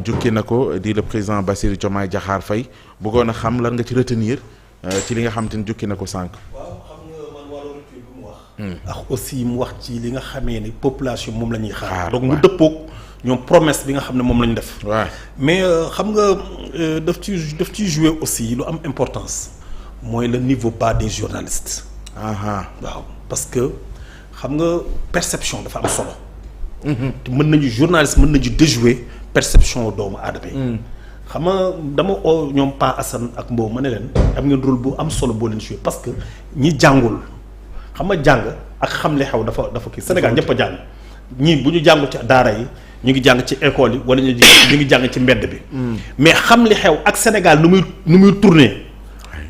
jukki na ko di le président Bassirou Diomaye Diakhar Faye bëggoon a xam lan nga ci retenir ci li nga xam te ne jukki na ko sànq. waaw xam nga man wàllu rupture bi mu wax. ndax aussi mu wax ci li nga xamee ni population moom la ñuy xaar. donc mu dëppoog ñoom promesse bi nga xam ne moom la ñu def. waaw mais xam nga daf ci jouer aussi lu am importance mooy le niveau bas des journalistes. waaw parce que xam nga perception dafa am solo. te mën nañu journaliste mën nañu déjouer perception doomu aadama yi. xam nga dama oo ñoom Pa Assane ak Mbow ma ne leen am ngeen rôle bu am solo boo leen jouer parce que ñi jàngul xam nga jàng ak xam li xew dafa kii Sénégal ñëpp a jàng ñii bu ñu jàngul ci daara yi ñu ngi jàng ci école yi wala ñu ngi jàng ci mbedd bi. mais xam li xew ak Sénégal nu muy tourner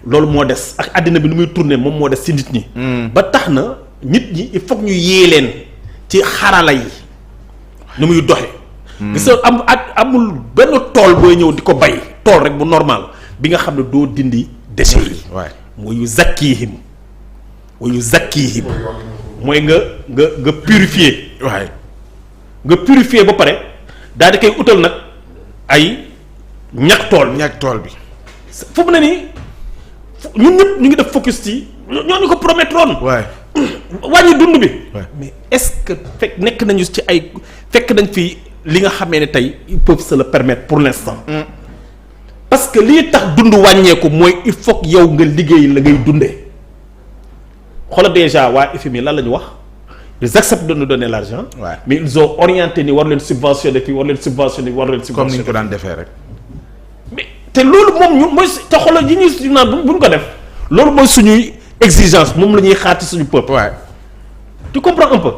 loolu moo des ak àddina bi nu muy tourner moom moo des ci nit ñi. ba tax na nit ñi il faut ñu yee leen ci xarala yi nu muy doxe gis nga amul benn tool booy ñëw di ko bay tool rek bu normal bi nga xam ne doo dindi déchets yi. waay mooy yu zakkihim mooy nga purifier. waay nga purifier ba pare daal di koy utal nag ay ñag tool bi. fu mu ne nii ñun ñëpp ñu ngi def focus ci ñoo ñu ko promettroon. waay wàññi dund bi. mais est-ce que nekk nañu ci ay fekk nañ fi. li nga xamee ne tey ils peuvent se le permettre pour l'instant. parce que lii tax dund wàññeeku mooy il faut que yow nga liggéey la ngay dundee xoolal déjà waa FMI lan la ñu wax ils acceptent de nous donner l'argent. Ouais. mais ils ont orienté ni war leen subventionner fii war leen subventionner comme ni ñu ko daan defee rek. mais te loolu moom ñu mooy te xoolal yi ñuy naan bu ñu ko def loolu mooy suñuy exigence moom la ñuy xaar ci suñu peuple. waaw tu comprends un peu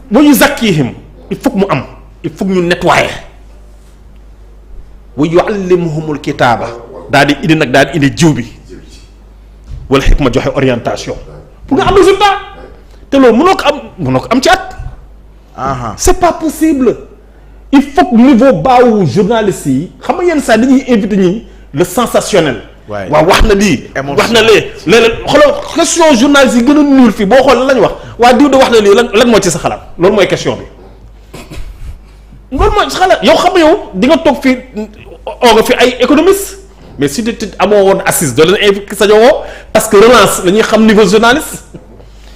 mooy zakkihim il faut que mu am il faut que ñu nettoyer wa yuallimuhumul kitaaba daal di indi nag daal di indi jiw bi wala xikma joxe orientation pour nga am résultat te loolu mënoo ko am ci at. c'est pas possible il faut que niveau baawu journaliste yi xam nga yenn saa dañuy invité ñi le sensationnel. waaw wax na lii. wax na lee léeg-léeg xoolal question journaliste yi gën a nul fii boo xool lan la ñu wax waa diw de wax na lii lan moo ci sa xalaat loolu mooy question bi. loolu mooy xalaat yow xam nga yow di nga toog fii oo nga fi ay économiste mais si te amoo woon assise doo leen invité sa woo parce que relance la ñuy xam niveau journaliste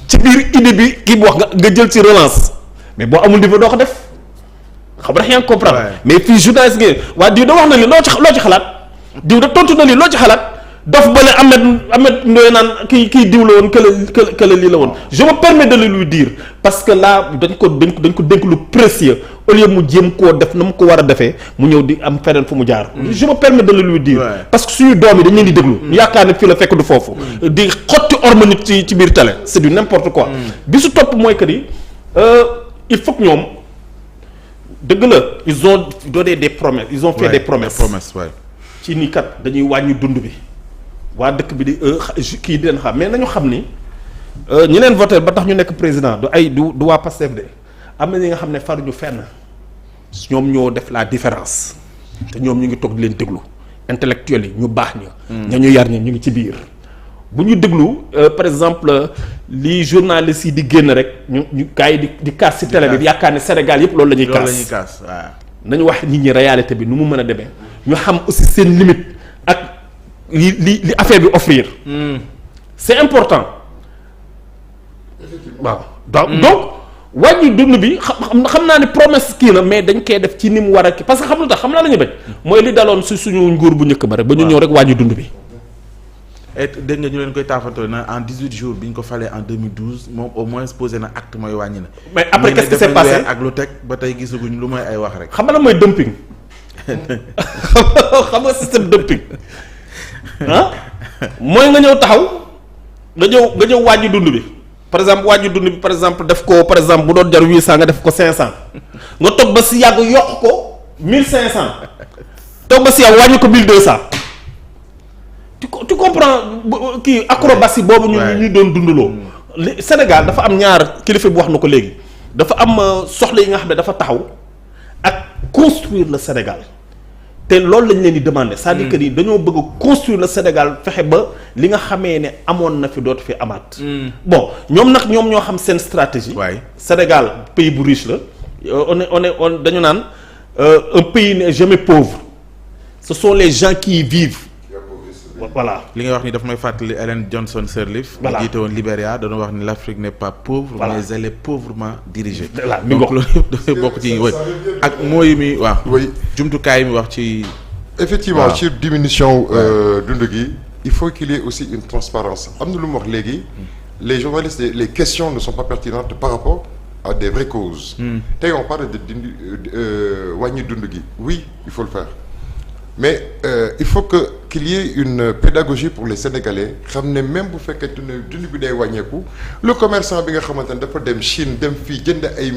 ci biir idée bi kii bu wax nga jël ci relance mais boo amul niveau doo ko def xam nga yaa ngi comprendre. mais fii journaliste ngeen waa diw da wax na li loo ci xalaat diw da tontu na li loo ci xalaat dof bële Ahmed Ndoye naan kii diw la woon kële lii la woon je me permets de le lui dire parce que là dañ ko dénk lu précieux au lieu mu jéem koo def na mu ko war a defee mu ñëw di am feneen fu mu jaar. je me permets de le lui dire. parce que suñu doom yi dañ leen di déglu. yaakaar ne fii la fekk du foofu. di xotti orma nit ci biir télé c'est du n'importe quoi. bi su topp mooy que ni il faut que ñoom dëgg la ils ont donné des promesses. ils ont fait des promesses ci ni kat dañuy wàññi dund bi. waa dëkk bi di kii di leen xam mais nañu xam ni ñi leen voté ba tax ñu nekk président du waa Pastef de am na ñi nga xam ne faruñu fenn ñoom ñoo def la différence te ñoom ñu ngi toog di leen déglu intellectuels yi ñu baax ña ñu yar ñi ñu ngi ci biir bu ñu déglu par exemple li journalistes yi di génn rek ñu gars yi di kaas ci télé bi yaakaar ne Sénégal yëpp loolu la ñuy kaas waaw nañu wax nit ñi réalité bi nu mu mën a demee ñu xam aussi seen limite ak li affaire bi offrir. c'est important. waaw donc wàññi dund bi xam naa ne promesse kii na mais dañ koy def ci ni mu war a kii parce que xam lu tax xam naa la ñu bañ. mooy li daloon si suñu nguur bu njëkk ba rek. ba ñu ñëw rek wàññi dund bi. et dégg nga ñu leen koy taafatoo na en 18 jours bi ñu ko falee en 2012 moom au moins posé na acte mooy wàññi na. mais après qu'est-ce qui s'est passé ak lu teg ba tey gisaguñ lu mooy ay wax rek. xam nga la mooy dumping. xam nga système dumping. mooy nga ñëw taxaw nga ñëw wàññi dund bi par exemple wàññi dund bi par exemple def ko par exemple bu doon jar 800 nga def ko 500 nga toog ba si yàgg yokk ko 1500 toog ba si yàgg wàññi ko 1200 tu comprends kii acrobatie boobu ñu doon dundaloo. Sénégal dafa am ñaar kilifa bu wax na ko léegi dafa am soxla yi nga xam ne dafa taxaw ak construire le Sénégal. te loolu lañ leen di demander c'est-à-dire que ni dañoo bëgg a construire le Sénégal fexe ba li nga xamee ne amoon na fi dootu fi amaat. bon ñoom ñoo xam seen stratégie. Sénégal pays bu riche la on dañu naan un pays n'est jamais pauvre ce sont les gens qui y vivent. Voilà li nga wax ni daf may fàttali Ellen Johnson Sirleaf. Voilà mu jiite woon Libéria dañoo wax ni l'Afrique n'est pas pauvre. Voilà. mais elle est pauvrement dirigée. voilà donc loolu yëpp dafay bokk ci wëy ak mooy mi waaw. oui jumtukaay mi wax ci. effectivement Voilà. ci diminution dund gi il faut qu'il y ait aussi une transparence am na lu mu wax léegi les journalistes les questions ne sont pas pertinentes par rapport à des vraies causes. tey on parle de dindi wàññi dund gi oui il faut le faire mais il faut qu'il y ait une pédagogie pour les Sénégalais xam ne même bu fekkee ne dund bi day wàññeeku le commerçant bi nga xamante ne dafa dem Chine dem fii jënd ay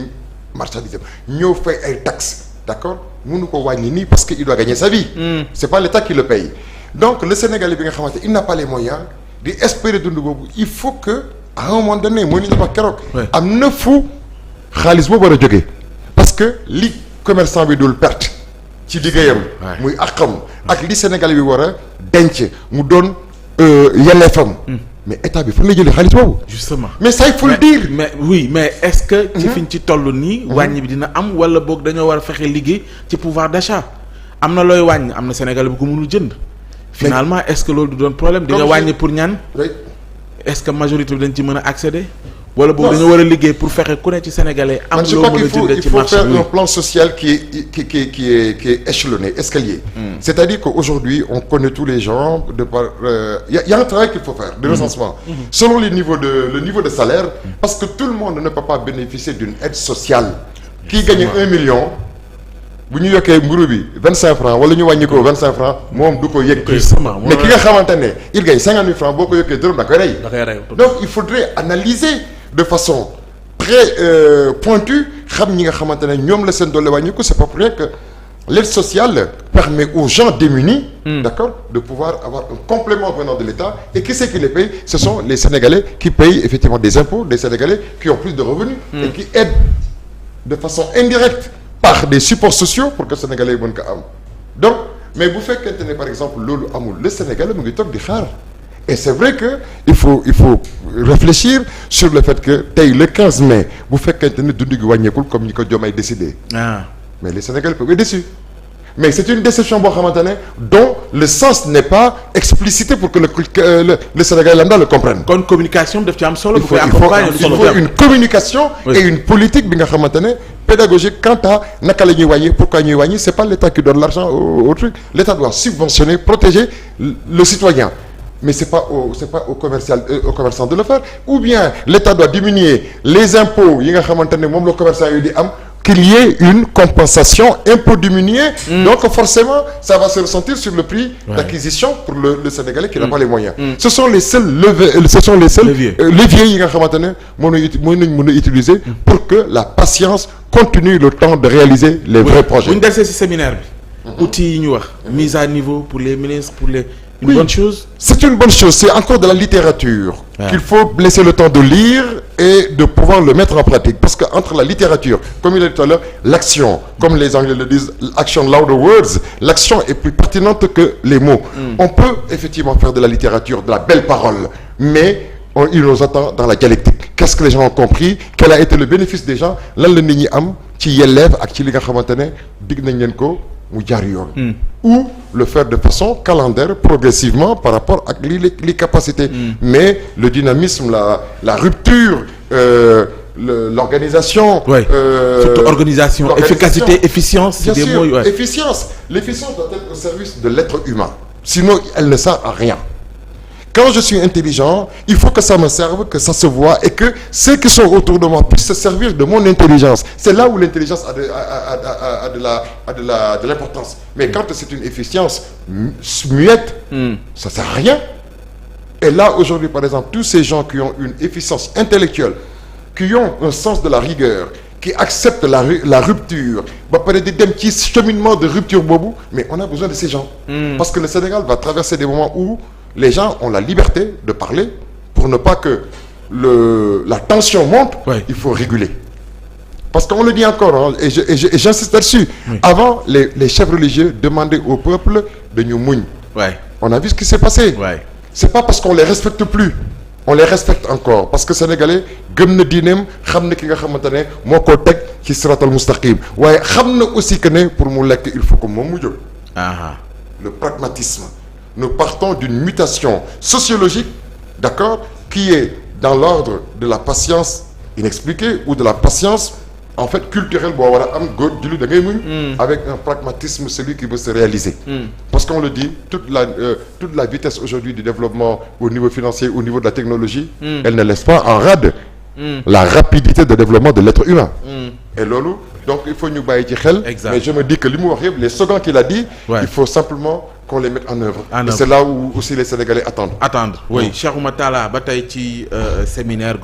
marchandises ñëw fay ay taxes d'accord mënu ko wàññi nii parce que il doit gagner sa vie. C'est pas l'État qui le paye donc le Sénégalais bi nga xamante il n'a pas les moyens di espérer dund boobu il faut que à un moment donné mooy li ñu wax keroog. am na fu xaalis boobu war a jógee parce que li commerçant bi dul perte ci liggéeyam. muy àqam ak li Sénégalais bi war a denc mu doon yelleefam. mais état bi fan la jëlee xaalis boobu. justement mais ça il faut le dire. mais oui mais est-ce que. ci fiñ ci toll nii. wàññi bi dina am wala boog dañoo war a fexe liggéey ci pouvoir d'achat am na looy wàññi am na Sénégalais bu ko mënul jënd. finalement est-ce que loolu du doon problème. di nga wàññi pour ñan. est-ce que majorité bi dañ ci mën a accéder. wala boog dañoo war a liggéey pour fexe ku ne ci Sénégalais. am loo mën a jëndee ci marché il faut faire un plan social qui est échelonné escalier. C'est-à-dire qu'aujourd'hui on connaît tous les gens de par y a un travail qu'il faut faire de recensement. Selon le niveau de salaire. parce que tout le monde ne peut pas bénéficier d'une aide sociale. kii gagne 1 million. bu ñu yokkee mburu bi 25 francs wala ñu wàññi ko 25 francs moom du ko yëg. mais ki nga xamante ne il gagne 50 000 francs boo ko yokkee dërëm da koy rey. donc il faudrait analyser de façon très pointue xam ñi nga xamante ne ñoom la seen doole wàññi ko c'est pas pour rien que l'aide sociale permet aux gens démunis. d'accord de pouvoir avoir un complément venant de l'État et qui c'est qui les paye ce sont les Sénégalais qui payent effectivement des impôts des Sénégalais qui ont plus de revenus. et qui aident de façon indirecte. par des supports sociaux pour que Sénégalais yi mën ko am donc mais bu fekkente ne par exemple loolu amul le Sénégalais mu ngi toog di xaar et c'est vrai que il faut réfléchir sur le fait que tey le 15 mai bu fekkente ne dund gi wàññeekul comme ni ko Diomaye décidé. mais les Sénégalais peuvent être déçus mais c'est une déception boo xamante ne dont le sens n'est pas explicité pour que le Sénégalais lambda le comprenne. kon communication daf ci am solo. il faut une communication. et une politique bi nga xamante ne pédagogique quant à naka la ñuy wàññi pourquoi ñuy wàññi c'est pas l'État qui donne l'argent au truc l'État doit subventionner protéger le citoyen mais c'est pas au commerçant de le faire ou bien l'État doit diminuer les impôts yi nga xamante ne moom la commerçant yi di am qu'il y ait une compensation impôt diminué donc forcément ça va se ressentir sur le prix d'acquisition pour le Sénégalais qui n'a pas les moyens ce sont les seuls leviers yi nga xamante ne nañ mën a utiliser pour que la patience continue le temps de réaliser les vrais projets. bu ñu desee ci séminaire bi outils yi ñu wax mise à niveau pour les ministres pour les bonne chose. C'est une bonne chose, c'est encore de la littérature qu'il faut laisser le temps de lire et de pouvoir le mettre en pratique parce que entre la littérature comme il a dit tout à l'heure l'action comme les Anglais le disent action louder words l'action est plus pertinente que les mots on peut effectivement faire de la littérature de la belle parole mais il nous attend dans la dialectique qu'est-ce que les gens ont compris quel a été le bénéfice des gens lan la nit ñi am ci yelleef ak ci li nga xamante ne digg nañ leen ko mu jaar yoon ou le faire de façon calendaire progressivement par rapport ak les capacités mais le dynamisme la rupture l'organisation surtout organisation efficacité efficience bien sûr efficience l'efficience doit être au service de l'être humain sinon elle ne sert à rien. Quand je suis intelligent, il faut que ça me serve, que ça se voit et que ceux qui sont autour de moi puissent se servir de mon intelligence. C'est là où l'intelligence a de l'importance. Mais quand c'est une efficience muette, ça sert à rien. Et là, aujourd'hui, par exemple, tous ces gens qui ont une efficience intellectuelle, qui ont un sens de la rigueur, qui acceptent la rupture, ba pare di dem ci cheminement de rupture boobu, mais on a besoin de ces gens. Parce que le Sénégal va traverser des moments où les gens ont la liberté de parler pour ne pas que la tension monte. Il faut réguler parce qu'on le dit encore et j'insiste là-dessus. Avant les chefs religieux demandaient au peuple de ñu muñ. On a vu ce qui s'est passé. C'est pas parce qu'on les respecte plus on les respecte encore parce que sénégalais gëm na diineem xam na ki nga xamante ne moo ko teg ci siratal mustaqim waaye xam na aussi que ne pour mu lekk il faut que moom mu jóg. Le pragmatisme. Nous partons d'une mutation sociologique, d'accord, qui est dans l'ordre de la patience inexpliquée ou de la patience en fait culturelle boo war a am góor julli da ngay muñ avec un pragmatisme celui qui veut se réaliser parce qu'on le dit toute la vitesse aujourd'hui du développement au niveau financier au niveau de la technologie elle ne laisse pas en rade la rapidité de développement de l'être humain et loolu donc il faut ñu bàyyi ci xel mais je me dis que li mu wax yëpp les slogans qu'il a dit il faut simplement qu'on les mette en œuvre et c'est là où aussi les Sénégalais attendent oui Cheikh Oumar Talla ba tey ci séminaire